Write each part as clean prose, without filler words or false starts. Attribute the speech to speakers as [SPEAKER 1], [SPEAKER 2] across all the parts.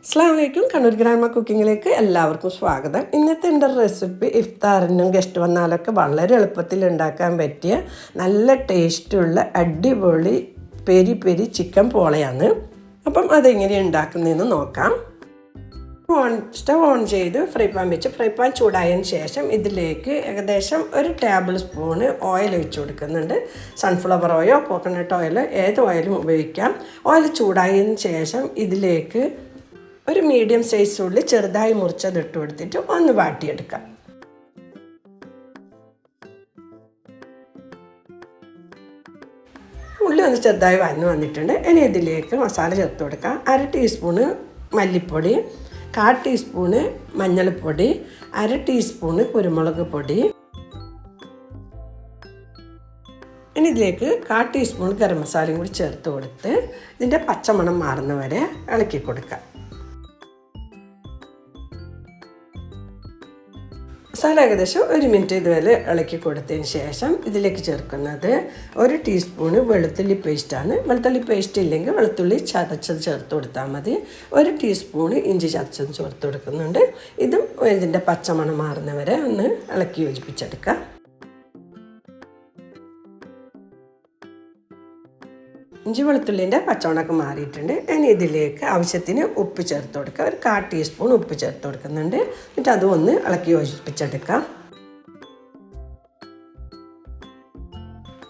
[SPEAKER 1] അസ്സലാമലൈക്കും. കണ്ണൂർ ഗ്രാൻഡ്മ കുക്കിങ്ങിലേക്ക് എല്ലാവർക്കും സ്വാഗതം. ഇന്നത്തെ എൻ്റെ റെസിപ്പി ഇഫ്താറിനും ഗസ്റ്റ് വന്നാലൊക്കെ വളരെ എളുപ്പത്തിൽ ഉണ്ടാക്കാൻ പറ്റിയ നല്ല ടേസ്റ്റുള്ള അടിപൊളി പെരി പെരി ചിക്കൻ പോളയാണ്. അപ്പം അതെങ്ങനെ ഉണ്ടാക്കുന്നതെന്ന് നോക്കാം. സ്റ്റവ് ഓൺ ചെയ്ത് ഫ്രൈ പാൻ വെച്ച് ഫ്രൈ പാൻ ചൂടായതിന് ശേഷം ഇതിലേക്ക് ഏകദേശം 1 ടേബിൾ സ്പൂണ് ഓയിൽ ഒഴിച്ച് കൊടുക്കുന്നുണ്ട്. സൺഫ്ലവർ ഓയിലോ കോക്കനട്ട് ഓയിലോ ഏത് ഓയിലും ഉപയോഗിക്കാം. ഓയിൽ ചൂടായതിന് ശേഷം ഇതിലേക്ക് ഒരു മീഡിയം സൈസ് ഉള്ളി ചെറുതായി മുറിച്ചതിട്ട് കൊടുത്തിട്ട് ഒന്ന് വാട്ടിയെടുക്കാം. ഉള്ളി ഒന്ന് ചെറുതായി വന്നിട്ടുണ്ട്. ഇനി ഇതിലേക്ക് മസാല ചേർത്ത് കൊടുക്കാം. 1/2 ടീസ്പൂണ് മല്ലിപ്പൊടി, 1/4 ടീസ്പൂണ് മഞ്ഞൾപ്പൊടി, 1/2 ടീസ്പൂണ് കുരുമുളക് പൊടി. ഇനി ഇതിലേക്ക് 1/4 ടീസ്പൂൺ ഗരം മസാലയും കൂടി ചേർത്ത് കൊടുത്ത് ഇതിൻ്റെ പച്ചമണം മാറുന്നവരെ ഇളക്കി കൊടുക്കാം. മസാല ഏകദേശം 1 മിനിറ്റ് ഇതുവരെ ഇളക്കി കൊടുത്തതിന് ശേഷം ഇതിലേക്ക് ചേർക്കുന്നത് 1 ടീസ്പൂണ് വെളുത്തുള്ളി പേസ്റ്റാണ്. വെളുത്തുള്ളി പേസ്റ്റ് ഇല്ലെങ്കിൽ വെളുത്തുള്ളി ചതച്ചത് ചേർത്ത് കൊടുത്താൽ മതി. 1 ടീസ്പൂണ് ഇഞ്ചി ചതച്ചത് ചേർത്ത് കൊടുക്കുന്നുണ്ട്. ഇതും ഇതിൻ്റെ പച്ചമണം മാറുന്നവരെ ഒന്ന് ഇളക്കി യോജിപ്പിച്ചെടുക്കാം. ഇഞ്ചി വെളുത്തുള്ളിൻ്റെ പച്ചമണമൊക്കെ മാറിയിട്ടുണ്ട്. ഇനി ഇതിലേക്ക് ആവശ്യത്തിന് ഉപ്പ് ചേർത്ത് കൊടുക്കുക. 1/4 ടീസ്പൂൺ ഉപ്പ് ചേർത്ത് കൊടുക്കുന്നുണ്ട്. എന്നിട്ട് അതും ഒന്ന് ഇളക്കി യോജിപ്പിച്ചെടുക്കാം.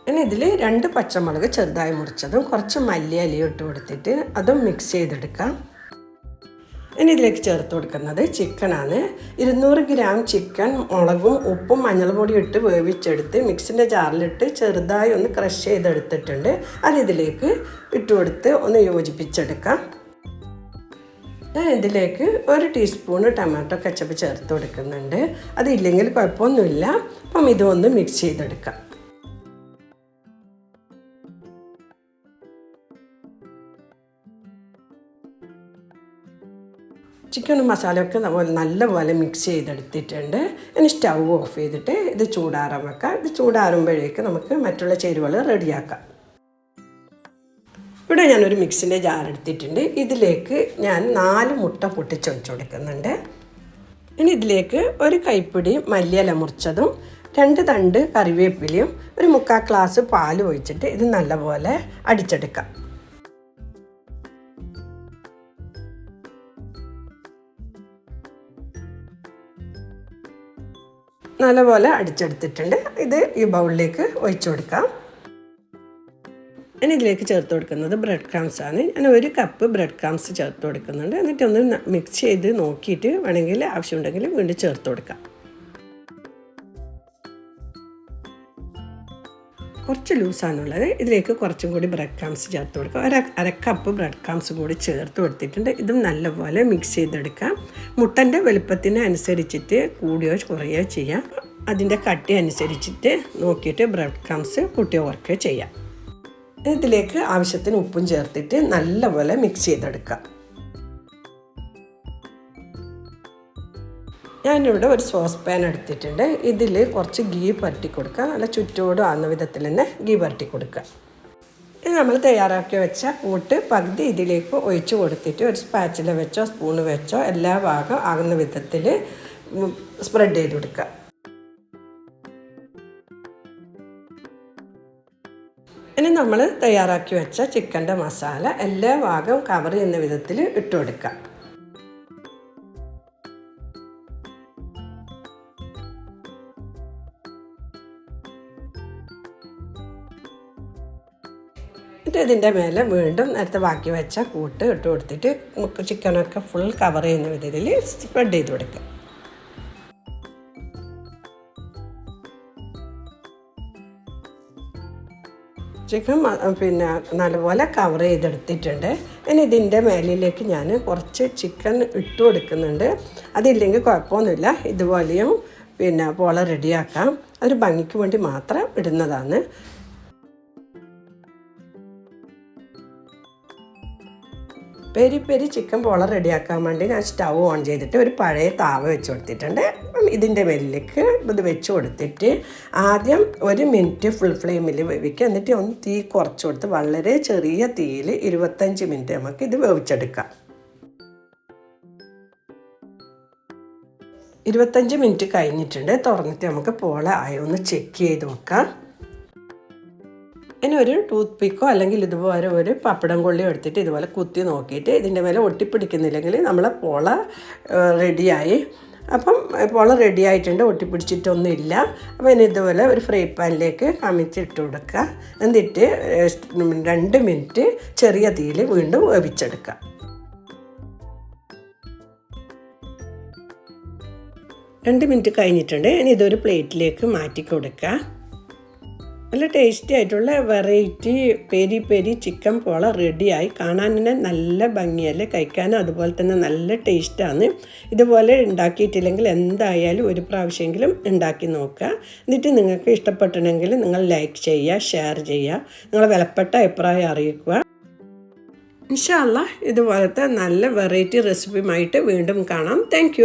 [SPEAKER 1] ഇനി ഇതിൽ 2 പച്ചമുളക് ചെറുതായി മുറിച്ചതും കുറച്ച് മല്ലിയിലയും ഇട്ട് കൊടുത്തിട്ട് അതും മിക്സ് ചെയ്തെടുക്കാം. ഇനി ഇതിലേക്ക് ചേർത്ത് കൊടുക്കുന്നത് ചിക്കനാണ്. 200 ഗ്രാം ചിക്കൻ മുളകും ഉപ്പും മഞ്ഞൾപ്പൊടിയും ഇട്ട് വേവിച്ചെടുത്ത് മിക്സിൻ്റെ ജാറിലിട്ട് ചെറുതായി ഒന്ന് ക്രഷ് ചെയ്തെടുത്തിട്ടുണ്ട്. അതിലേക്ക് ഇട്ട് കൊടുത്ത് ഒന്ന് യോജിപ്പിച്ചെടുക്കാം. ഞാൻ ഇതിലേക്ക് 1 ടീസ്പൂണ് ടൊമാറ്റോ കെച്ചപ്പ് ചേർത്ത് കൊടുക്കുന്നുണ്ട്. അതില്ലെങ്കിൽ കുഴപ്പമൊന്നുമില്ല. അപ്പം ഇതൊന്ന് മിക്സ് ചെയ്തെടുക്കാം. ചിക്കനും മസാലയൊക്കെ നമ്മൾ നല്ലപോലെ മിക്സ് ചെയ്തെടുത്തിട്ടുണ്ട്. ഇനി സ്റ്റൗ ഓഫ് ചെയ്തിട്ട് ഇത് ചൂടാറാൻ വെക്കാം. ഇത് ചൂടാറുമ്പോഴേക്ക് നമുക്ക് മറ്റുള്ള ചേരുവകൾ റെഡിയാക്കാം. ഇവിടെ ഞാനൊരു മിക്സിൻ്റെ ജാർ എടുത്തിട്ടുണ്ട്. ഇതിലേക്ക് ഞാൻ 4 മുട്ട പൊട്ടിച്ച് വെച്ച് കൊടുക്കുന്നുണ്ട്. ഇനി ഇതിലേക്ക് 1 കൈപ്പിടി മല്ലിയില മുറിച്ചതും 2 തണ്ട് കറിവേപ്പിലയും 1/4 ഗ്ലാസ് പാൽ ഒഴിച്ചിട്ട് ഇത് നല്ലപോലെ അടിച്ചെടുക്കാം. നല്ലപോലെ അടിച്ചെടുത്തിട്ടുണ്ട്. ഇത് ഈ ബൗളിലേക്ക് ഒഴിച്ചു കൊടുക്കാം. ഇനി ഇതിലേക്ക് ചേർത്ത് കൊടുക്കുന്നത് ബ്രെഡ് ക്രംസ് ആണ്. ഞാൻ 1 കപ്പ് ബ്രെഡ് ക്രംസ് ചേർത്ത് കൊടുക്കുന്നുണ്ട്. എന്നിട്ട് ഒന്ന് മിക്സ് ചെയ്ത് നോക്കിയിട്ട് വേണമെങ്കിൽ ആവശ്യമുണ്ടെങ്കിൽ വീണ്ടും ചേർത്ത് കൊടുക്കാം. കുറച്ച് ലൂസാണുള്ളത്. ഇതിലേക്ക് കുറച്ചും കൂടി ബ്രെഡ് ക്രംസ് ചേർത്ത് കൊടുക്കുക. 1/2 കപ്പ് ബ്രെഡ് ക്രംസ് കൂടി ചേർത്ത് കൊടുത്തിട്ടുണ്ട്. ഇതും നല്ലപോലെ മിക്സ് ചെയ്തെടുക്കാം. മുട്ടൻ്റെ വലുപ്പത്തിന് അനുസരിച്ചിട്ട് കൂടിയോ കുറയോ ചെയ്യാം. അതിൻ്റെ കട്ടി അനുസരിച്ചിട്ട് നോക്കിയിട്ട് ബ്രെഡ് ക്രംസ് കൂട്ടിയോ കുറയ്ക്കുകയോ ചെയ്യാം. ഇതിലേക്ക് ആവശ്യത്തിന് ഉപ്പും ചേർത്തിട്ട് നല്ലപോലെ മിക്സ് ചെയ്തെടുക്കാം. ഞാനിവിടെ ഒരു സോസ് പാൻ എടുത്തിട്ടുണ്ട്. ഇതിൽ കുറച്ച് ഗീ പരട്ടി കൊടുക്കുക. നല്ല ചുറ്റോട് ആകുന്ന വിധത്തിൽ തന്നെ ഗീ പരട്ടി കൊടുക്കുക. ഇത് നമ്മൾ തയ്യാറാക്കി വെച്ച കൂട്ട് പകുതി ഇതിലേക്ക് ഒഴിച്ച് കൊടുത്തിട്ട് ഒരു സ്പാച്ചില വെച്ചോ സ്പൂണ് വെച്ചോ എല്ലാ ഭാഗം ആകുന്ന വിധത്തിൽ സ്പ്രെഡ് ചെയ്ത് കൊടുക്കുക. ഇനി നമ്മൾ തയ്യാറാക്കി വെച്ച ചിക്കൻ്റെ മസാല എല്ലാ ഭാഗവും കവർ ചെയ്യുന്ന വിധത്തിൽ ഇട്ട് കൊടുക്കുക. ഇതിൻ്റെ മേലെ വീണ്ടും നേരത്തെ ബാക്കി വെച്ച കൂട്ട് ഇട്ട് കൊടുത്തിട്ട് ചിക്കനൊക്കെ ഫുൾ കവർ ചെയ്യുന്ന വിധത്തിൽ സ്പ്രെഡ് ചെയ്ത് കൊടുക്കുക. ചിക്കൻ നല്ലപോലെ കവർ ചെയ്തെടുത്തിട്ടുണ്ട്. ഇനി ഇതിൻ്റെ മേലിലേക്ക് ഞാൻ കുറച്ച് ചിക്കൻ ഇട്ട് കൊടുക്കുന്നുണ്ട്. അതില്ലെങ്കിൽ കുഴപ്പമൊന്നുമില്ല. ഇതുപോലെയും പോള റെഡിയാക്കാം. അതൊരു ഭംഗിക്ക് വേണ്ടി മാത്രം ഇടുന്നതാണ്. പെരി പെരി ചിക്കൻ പോള റെഡിയാക്കാൻ വേണ്ടി ഞാൻ സ്റ്റൗ ഓൺ ചെയ്തിട്ട് ഒരു പഴയ താവ വെച്ച് കൊടുത്തിട്ടുണ്ട്. ഇതിൻ്റെ മേലിലേക്ക് ഇത് വെച്ച് കൊടുത്തിട്ട് ആദ്യം 1 മിനിറ്റ് ഫുൾ ഫ്ലെയിമിൽ വേവിക്കുക. എന്നിട്ട് ഒന്ന് തീ കുറച്ച് കൊടുത്ത് വളരെ ചെറിയ തീയിൽ 25 മിനിറ്റ് നമുക്ക് ഇത് വേവിച്ചെടുക്കാം. 25 മിനിറ്റ് കഴിഞ്ഞിട്ടുണ്ട്. തുറന്നിട്ട് നമുക്ക് പോള ആയി ഒന്ന് ചെക്ക് ചെയ്ത് നോക്കാം. ഇനി ഒരു ടൂത്ത് പിക്കോ അല്ലെങ്കിൽ ഇതുപോലെ ഒരു പപ്പടം കൊള്ളിയോ എടുത്തിട്ട് ഇതുപോലെ കുത്തി നോക്കിയിട്ട് ഇതിൻ്റെ മേലെ ഒട്ടിപ്പിടിക്കുന്നില്ലെങ്കിൽ നമ്മളെ പോള റെഡിയായി. അപ്പം പോള റെഡി ആയിട്ടുണ്ട്, ഒട്ടിപ്പിടിച്ചിട്ടൊന്നുമില്ല. അപ്പോൾ ഇനി ഇതുപോലെ ഒരു ഫ്രൈ പാനിലേക്ക് കമിച്ചിട്ട് കൊടുക്കുക. എന്നിട്ട് 2 മിനിറ്റ് ചെറിയ തീയിൽ വീണ്ടും വേവിച്ചെടുക്കുക. 2 മിനിറ്റ് കഴിഞ്ഞിട്ടുണ്ട്. ഇനി ഇതൊരു പ്ലേറ്റിലേക്ക് മാറ്റി കൊടുക്കുക. നല്ല ടേസ്റ്റി ആയിട്ടുള്ള വെറൈറ്റി പെരി പെരി ചിക്കൻ പോള റെഡിയായി. കാണാൻ തന്നെ നല്ല ഭംഗിയല്ലേ, കഴിക്കാനും അതുപോലെ തന്നെ നല്ല ടേസ്റ്റാണ്. ഇതുപോലെ ഉണ്ടാക്കിയിട്ടില്ലെങ്കിൽ എന്തായാലും ഒരു പ്രാവശ്യമെങ്കിലും ഉണ്ടാക്കി നോക്കുക. എന്നിട്ട് നിങ്ങൾക്ക് ഇഷ്ടപ്പെട്ടിട്ടുണ്ടെങ്കിൽ നിങ്ങൾ ലൈക്ക് ചെയ്യുക, ഷെയർ ചെയ്യുക, നിങ്ങളെ വിലപ്പെട്ട അഭിപ്രായം അറിയിക്കുക. ഇൻഷാ അല്ലാഹ് ഇതുപോലത്തെ നല്ല വെറൈറ്റി റെസിപ്പിയുമായിട്ട് വീണ്ടും കാണാം. താങ്ക്